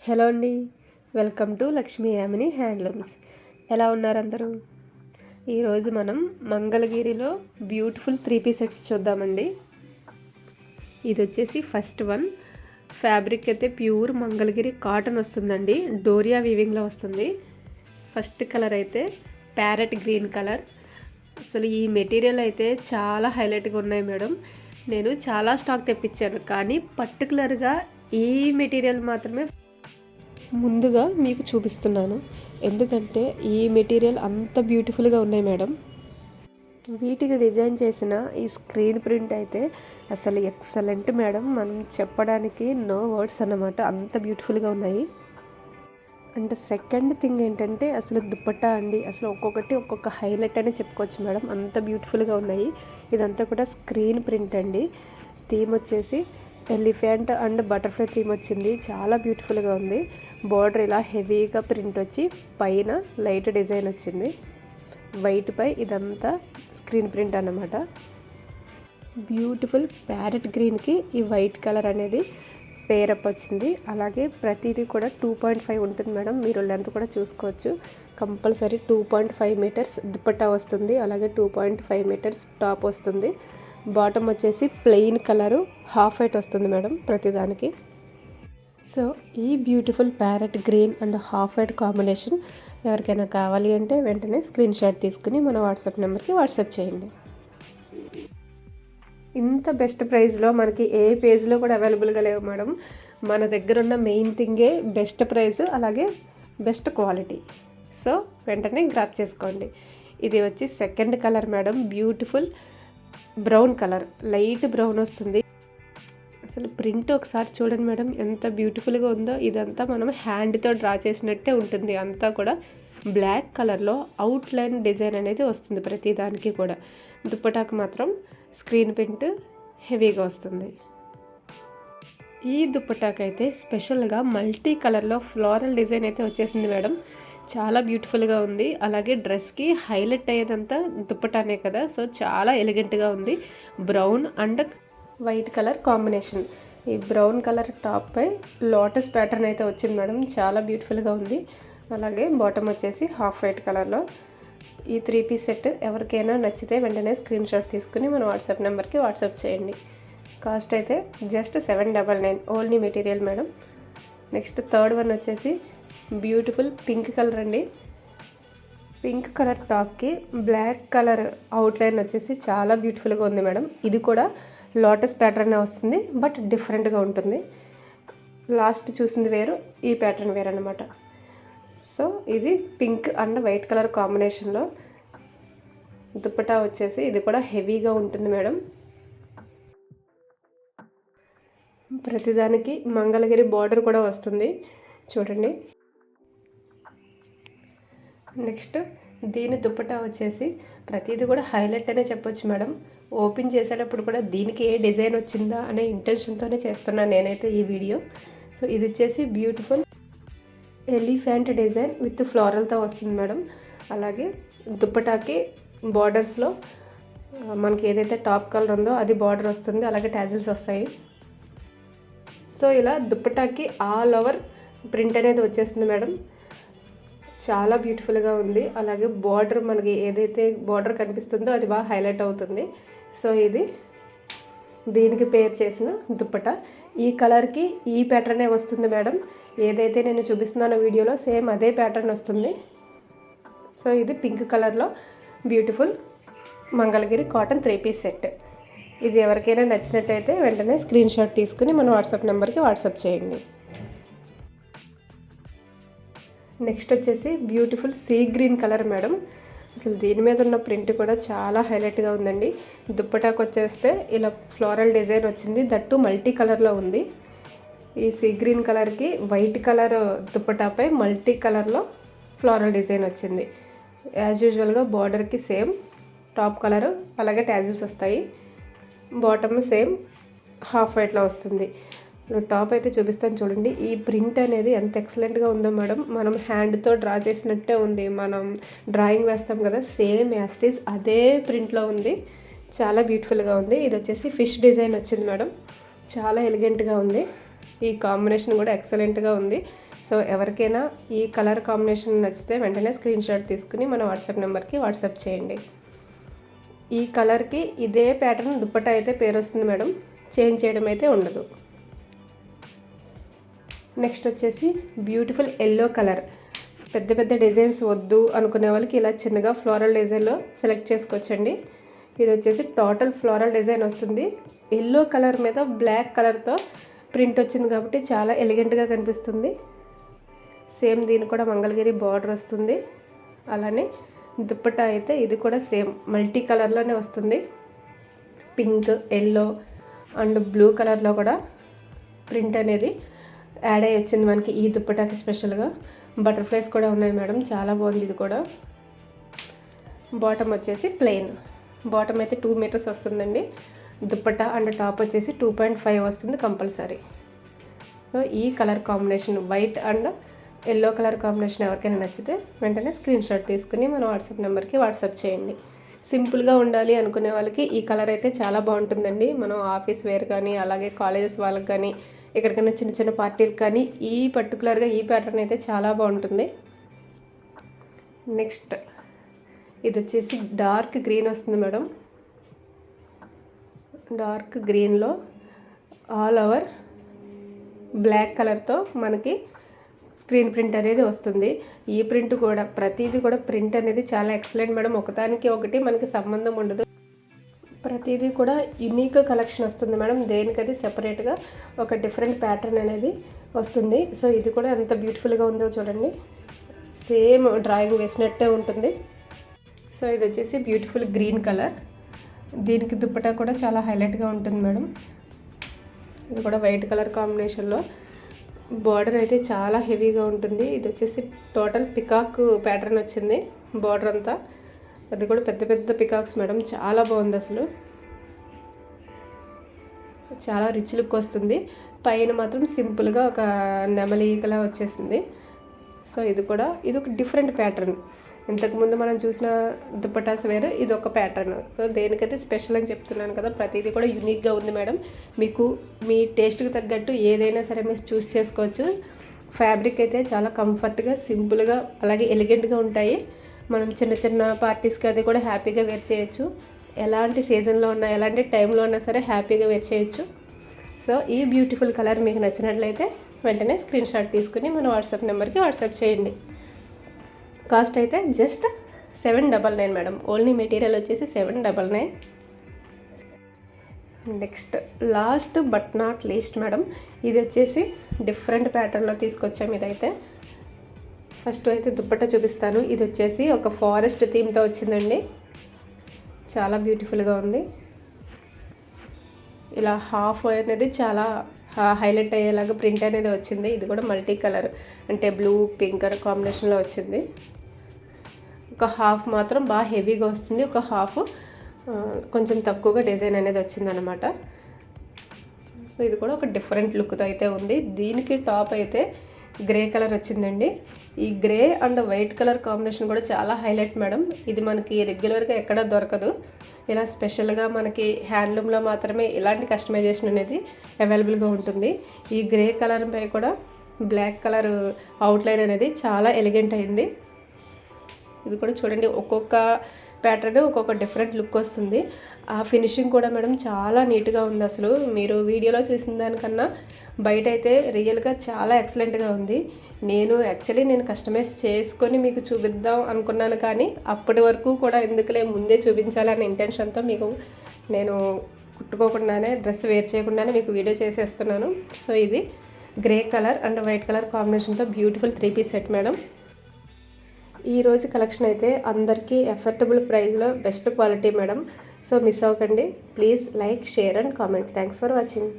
Hello అండి. Welcome to Lakshmi Yamini handlooms. ఎలా ఉన్నారు అందరూ? ఈరోజు మనం మంగళగిరిలో బ్యూటిఫుల్ 3 పీస్ సెట్స్ చూద్దామండి. ఇది వచ్చేసి ఫస్ట్ వన్. ఫ్యాబ్రిక్ అయితే ప్యూర్ మంగళగిరి కాటన్ వస్తుందండి. డోరియా వీవింగ్లో వస్తుంది. ఫస్ట్ కలర్ అయితే ప్యారెట్ గ్రీన్ కలర్. అసలు ఈ మెటీరియల్ అయితే చాలా హైలైట్గా ఉన్నాయి మేడం. నేను చాలా స్టాక్ తెప్పించాను, కానీ పర్టికులర్గా ఈ మెటీరియల్ మాత్రమే ముందుగా మీకు చూపిస్తున్నాను. ఎందుకంటే ఈ మెటీరియల్ అంత బ్యూటిఫుల్గా ఉన్నాయి మేడం. వీటికి డిజైన్ చేసిన ఈ స్క్రీన్ ప్రింట్ అయితే అసలు ఎక్సలెంట్ మేడం. మనం చెప్పడానికి నో వర్డ్స్ అన్నమాట, అంత బ్యూటిఫుల్గా ఉన్నాయి. అండ్ సెకండ్ థింగ్ ఏంటంటే అసలు దుప్పట్టా అండి. అసలు ఒక్కొక్కటి ఒక్కొక్క హైలైట్ అని చెప్పుకోవచ్చు మేడం, అంత బ్యూటిఫుల్గా ఉన్నాయి. ఇదంతా కూడా స్క్రీన్ ప్రింట్ అండి. థీమ్ వచ్చేసి ఎలిఫెంట్ అండ్ బటర్ఫ్లై థీమ్ వచ్చింది. చాలా బ్యూటిఫుల్గా ఉంది. బార్డర్ ఇలా హెవీగా ప్రింట్ వచ్చి పైన లైట్ డిజైన్ వచ్చింది. వైట్ పై ఇదంతా స్క్రీన్ ప్రింట్ అన్నమాట. బ్యూటిఫుల్ ప్యారెట్ గ్రీన్కి ఈ వైట్ కలర్ అనేది పేరప్ వచ్చింది. అలాగే ప్రతిదీ కూడా 2.5 ఉంటుంది మేడం. మీరు లెంత్ కూడా చూసుకోవచ్చు. కంపల్సరీ 2.5 మీటర్స్ దుపట్టా వస్తుంది. అలాగే 2.5 మీటర్స్ టాప్ వస్తుంది. బాటమ్ వచ్చేసి ప్లెయిన్ కలరు హాఫ్ వైట్ వస్తుంది మేడం ప్రతిదానికి. సో ఈ beautiful parrot green and half white combination ఎవరికైనా కావాలి అంటే వెంటనే స్క్రీన్ షాట్ తీసుకుని మన వాట్సాప్ నెంబర్కి వాట్సాప్ చేయండి. ఇంత బెస్ట్ ప్రైస్లో మనకి ఏ పేజ్లో కూడా అవైలబుల్గా లేవు మేడం. మన దగ్గర ఉన్న మెయిన్ థింగే బెస్ట్ ప్రైస్, అలాగే బెస్ట్ క్వాలిటీ. సో వెంటనే గ్రాప్ చేసుకోండి. ఇది వచ్చి second colour madam. Beautiful brown colour, light brown వస్తుంది. అసలు ప్రింట్ ఒకసారి చూడండి మేడం, ఎంత బ్యూటిఫుల్గా ఉందో. ఇదంతా మనం హ్యాండ్తో డ్రా చేసినట్టే ఉంటుంది. అంతా కూడా బ్లాక్ కలర్లో అవుట్లైన్ డిజైన్ అనేది వస్తుంది ప్రతి దానికి కూడా. దుప్పటాకు మాత్రం స్క్రీన్ ప్రింట్ హెవీగా వస్తుంది. ఈ దుప్పటాకు అయితే స్పెషల్గా మల్టీ కలర్లో ఫ్లోరల్ డిజైన్ అయితే వచ్చేసింది మేడం. చాలా బ్యూటిఫుల్గా ఉంది. అలాగే డ్రెస్కి హైలైట్ అయ్యేదంతా దుప్పటానే కదా, సో చాలా ఎలిగెంట్గా ఉంది. Brown and white colour combination. ఈ బ్రౌన్ కలర్ టాప్ పై లోటస్ ప్యాటర్న్ అయితే వచ్చింది మేడం. చాలా బ్యూటిఫుల్గా ఉంది. అలాగే బాటమ్ వచ్చేసి హాఫ్ వైట్ కలర్లో. ఈ 3 పీస్ సెట్ ఎవరికైనా నచ్చితే వెంటనే స్క్రీన్ షాట్ తీసుకుని మన వాట్సాప్ నెంబర్కి వాట్సాప్ చేయండి. కాస్ట్ అయితే just 799 only material madam. Next third one వచ్చేసి బ్యూటిఫుల్ పింక్ కలర్ అండి. పింక్ కలర్ టాప్కి బ్లాక్ కలర్ అవుట్లైన్ వచ్చేసి చాలా బ్యూటిఫుల్గా ఉంది మేడం. ఇది కూడా లోటస్ ప్యాటర్న్ వస్తుంది, బట్ డిఫరెంట్గా ఉంటుంది. లాస్ట్ చూసింది వేరు, ఈ ప్యాటర్న్ వేరు అనమాట. సో ఇది పింక్ అండ్ వైట్ కలర్ కాంబినేషన్లో దుప్పటా వచ్చేసి ఇది కూడా హెవీగా ఉంటుంది మేడం. ప్రతిదానికి మంగళగిరి బార్డర్ కూడా వస్తుంది చూడండి. నెక్స్ట్ దీని దుప్పటా వచ్చేసి ప్రతిదీ కూడా హైలైట్ అనే చెప్పొచ్చు మేడం. ఓపెన్ చేసేటప్పుడు కూడా దీనికి ఏ డిజైన్ వచ్చిందా అనే ఇంటెన్షన్తోనే చేస్తున్నాను నేనైతే ఈ వీడియో. సో ఇది వచ్చేసి బ్యూటిఫుల్ ఎలిఫెంట్ డిజైన్ విత్ ఫ్లోరల్తో వస్తుంది మేడం. అలాగే దుప్పటాకి బార్డర్స్లో మనకి ఏదైతే టాప్ కలర్ ఉందో అది బార్డర్ వస్తుంది. అలాగే టాజిల్స్ వస్తాయి. సో ఇలా దుప్పటాకి ఆల్ ఓవర్ ప్రింట్ అనేది వచ్చేస్తుంది మేడం. చాలా బ్యూటిఫుల్గా ఉంది. అలాగే బార్డర్ మనకి ఏదైతే బార్డర్ కనిపిస్తుందో అది బాగా హైలైట్ అవుతుంది. సో ఇది దీనికి పేర్ చేసిన దుప్పట. ఈ కలర్కి ఈ ప్యాటర్నే వస్తుంది మేడం. ఏదైతే నేను చూపిస్తున్నానో వీడియోలో సేమ్ అదే ప్యాటర్న్ వస్తుంది. సో ఇది పింక్ కలర్లో beautiful Mangalagiri cotton 3 piece set. ఇది ఎవరికైనా నచ్చినట్టయితే వెంటనే స్క్రీన్ షాట్ తీసుకుని మన వాట్సాప్ నెంబర్కి వాట్సాప్ చేయండి. నెక్స్ట్ వచ్చేసి beautiful sea green colour madam. అసలు దీని మీద ఉన్న ప్రింట్ కూడా చాలా హైలైట్గా ఉందండి. దుప్పటాకు వచ్చేస్తే ఇలా ఫ్లోరల్ డిజైన్ వచ్చింది, దట్టు మల్టీ కలర్లో ఉంది. ఈ సీ గ్రీన్ కలర్కి వైట్ కలర్ దుప్పటాపై మల్టీ కలర్లో ఫ్లోరల్ డిజైన్ వచ్చింది. యాజ్ యూజువల్గా బార్డర్కి సేమ్ టాప్ కలరు, అలాగే ట్యాజిల్స్ వస్తాయి. బాటమ్ సేమ్ హాఫ్ వైట్లో వస్తుంది. టాప్ అయితే చూపిస్తాను చూడండి. ఈ ప్రింట్ అనేది ఎంత ఎక్సలెంట్గా ఉందో మేడం. మనం హ్యాండ్తో డ్రా చేసినట్టే ఉంది. మనం డ్రాయింగ్ వేస్తాం కదా, సేమ్ యాస్టీజ్ అదే ప్రింట్లో ఉంది. చాలా బ్యూటిఫుల్గా ఉంది. ఇది వచ్చేసి ఫిష్ డిజైన్ వచ్చింది మేడం. చాలా ఎలిగెంట్గా ఉంది. ఈ కాంబినేషన్ కూడా ఎక్సలెంట్గా ఉంది. సో ఎవరికైనా ఈ కలర్ కాంబినేషన్ నచ్చితే వెంటనే స్క్రీన్ షాట్ తీసుకుని మన వాట్సాప్ నెంబర్కి వాట్సాప్ చేయండి. ఈ కలర్కి ఇదే ప్యాటర్న్ దుప్పట్టా అయితే పేరు వస్తుంది మేడం, చేంజ్ చేయడం అయితే ఉండదు. నెక్స్ట్ వచ్చేసి బ్యూటిఫుల్ ఎల్లో కలర్. పెద్ద పెద్ద డిజైన్స్ వద్దు అనుకునే వాళ్ళకి ఇలా చిన్నగా ఫ్లోరల్ డిజైన్లో సెలెక్ట్ చేసుకోవచ్చండి. ఇది వచ్చేసి టోటల్ ఫ్లోరల్ డిజైన్ వస్తుంది. ఎల్లో కలర్ మీద బ్లాక్ కలర్తో ప్రింట్ వచ్చింది కాబట్టి చాలా ఎలిగెంట్గా కనిపిస్తుంది. సేమ్ దీని కూడా మంగళగిరి బార్డర్ వస్తుంది. అలానే దుప్పట్టా అయితే ఇది కూడా సేమ్ మల్టీ కలర్లోనే వస్తుంది. పింక్, ఎల్లో అండ్ బ్లూ కలర్లో కూడా ప్రింట్ అనేది యాడ్ అయ్యి వచ్చింది మనకి ఈ దుప్పటాకి. స్పెషల్గా బటర్ఫ్లైస్ కూడా ఉన్నాయి మేడం, చాలా బాగుంది ఇది కూడా. బాటమ్ వచ్చేసి ప్లెయిన్, బాటమ్ అయితే 2 మీటర్స్ వస్తుందండి. దుప్పట్టా అండ్ టాప్ వచ్చేసి 2.5 వస్తుంది కంపల్సరీ. సో ఈ colour combination white and yellow colour combination ఎవరికైనా నచ్చితే వెంటనే స్క్రీన్ షాట్ తీసుకుని మన వాట్సాప్ నెంబర్కి వాట్సాప్ చేయండి. సింపుల్గా ఉండాలి అనుకునే వాళ్ళకి ఈ కలర్ అయితే చాలా బాగుంటుందండి. మనం ఆఫీస్ వేర్ కానీ అలాగే కాలేజెస్ వాళ్ళకి కానీ ఎక్కడికైనా చిన్న చిన్న పార్టీలకు కానీ ఈ పర్టికులర్గా ఈ ప్యాటర్న్ అయితే చాలా బాగుంటుంది. నెక్స్ట్ ఇది వచ్చేసి డార్క్ గ్రీన్ వస్తుంది మేడం. డార్క్ గ్రీన్లో ఆల్ ఓవర్ బ్లాక్ కలర్తో మనకి స్క్రీన్ ప్రింట్ అనేది వస్తుంది. ఈ ప్రింట్ కూడా ప్రతిదీ కూడా ప్రింట్ అనేది చాలా ఎక్సలెంట్ మేడం. ఒకదానికి ఒకటి మనకి సంబంధం ఉండదు, ప్రతిదీ కూడా యునిక్ కలెక్షన్ వస్తుంది మేడం. దేనికది సెపరేట్గా ఒక డిఫరెంట్ ప్యాటర్న్ అనేది వస్తుంది. సో ఇది కూడా ఎంత బ్యూటిఫుల్గా ఉందో చూడండి, సేమ్ డ్రాయింగ్ వేసినట్టే ఉంటుంది. సో ఇది వచ్చేసి బ్యూటిఫుల్ గ్రీన్ కలర్. దీనికి దుప్పటా కూడా చాలా హైలైట్గా ఉంటుంది మేడం. ఇది కూడా వైట్ కలర్ కాంబినేషన్లో బార్డర్ అయితే చాలా హెవీగా ఉంటుంది. ఇది వచ్చేసి టోటల్ పికాక్ ప్యాటర్న్ వచ్చింది బార్డర్ అంతా. అది కూడా పెద్ద పెద్ద పికాక్స్ మేడం, చాలా బాగుంది అసలు. చాలా రిచ్ లుక్ వస్తుంది. పైన మాత్రం సింపుల్గా ఒక నెమలికలా వచ్చేసింది. సో ఇది ఒక డిఫరెంట్ ప్యాటర్న్. ఇంతకుముందు మనం చూసిన దుప్పటాస్ వేరు, ఇది ఒక ప్యాటర్న్. సో దేనికైతే స్పెషల్ అని చెప్తున్నాను కదా, ప్రతిదీ కూడా యూనిక్గా ఉంది మేడం. మీకు మీ టేస్ట్కి తగ్గట్టు ఏదైనా సరే మీరు చూస్ చేసుకోవచ్చు. ఫ్యాబ్రిక్ అయితే చాలా కంఫర్ట్గా, సింపుల్గా అలాగే ఎలిగెంట్గా ఉంటాయి. మనం చిన్న చిన్న పార్టీస్కి అది కూడా హ్యాపీగా వేర్ చేయొచ్చు. ఎలాంటి సీజన్లో ఉన్నా ఎలాంటి టైంలో ఉన్నా సరే హ్యాపీగా వేర్ చేయొచ్చు. సో ఈ బ్యూటిఫుల్ కలర్ మీకు నచ్చినట్లయితే వెంటనే స్క్రీన్ షాట్ తీసుకుని మన వాట్సాప్ నెంబర్కి వాట్సాప్ చేయండి. కాస్ట్ అయితే జస్ట్ 799 మేడం. ఓన్లీ మెటీరియల్ వచ్చేసి 799. Next last but not least madam, ఇది వచ్చేసి డిఫరెంట్ ప్యాటర్న్లో తీసుకొచ్చాము. ఇదైతే ఫస్ట్ అయితే దుప్పట్టా చూపిస్తాను. ఇది వచ్చేసి ఒక ఫారెస్ట్ థీమ్తో వచ్చిందండి, చాలా బ్యూటిఫుల్గా ఉంది. ఇలా హాఫ్ అనేది చాలా హైలైట్ అయ్యేలాగా ప్రింట్ అనేది వచ్చింది. ఇది కూడా మల్టీ కలర్ అంటే బ్లూ పింక్ కాంబినేషన్లో వచ్చింది. ఒక హాఫ్ మాత్రం బాగా హెవీగా వస్తుంది, ఒక హాఫ్ కొంచెం తక్కువగా డిజైన్ అనేది వచ్చిందనమాట. సో ఇది కూడా ఒక డిఫరెంట్ లుక్తో అయితే ఉంది. దీనికి టాప్ అయితే గ్రే కలర్ వచ్చిందండి. ఈ grey and white colour combination కూడా చాలా హైలైట్ మేడం. ఇది మనకి రెగ్యులర్గా ఎక్కడ దొరకదు. ఇలా స్పెషల్గా మనకి హ్యాండ్లూమ్లో మాత్రమే ఇలాంటి కస్టమైజేషన్ అనేది అవైలబుల్గా ఉంటుంది. ఈ గ్రే కలర్ పై కూడా బ్లాక్ కలర్ అవుట్లైన్ అనేది చాలా ఎలిగెంట్ అయింది. ఇది కూడా చూడండి, ఒక్కొక్క ప్యాటర్న్ ఒక్కొక్క డిఫరెంట్ లుక్ వస్తుంది. ఆ ఫినిషింగ్ కూడా మేడం చాలా నీట్గా ఉంది. అసలు మీరు వీడియోలో చూసిన దానికన్నా బయట అయితే రియల్గా చాలా ఎక్సలెంట్గా ఉంది. నేను కస్టమైజ్ చేసుకొని మీకు చూపిద్దాం అనుకున్నాను, కానీ అప్పటి వరకు కూడా ఎందుకులే ముందే చూపించాలనే ఇంటెన్షన్తో మీకు నేను కుట్టుకోకుండానే డ్రెస్ వేర్ చేయకుండానే మీకు వీడియో చేసేస్తున్నాను. సో ఇది grey colour and white colour కాంబినేషన్తో బ్యూటిఫుల్ 3-piece సెట్ మేడం. ఈరోజు కలెక్షన్ అయితే అందరికీ ఎఫర్టబుల్ ప్రైస్లో best quality madam. So miss అవ్వకండి. Please like, share and comment. Thanks for watching.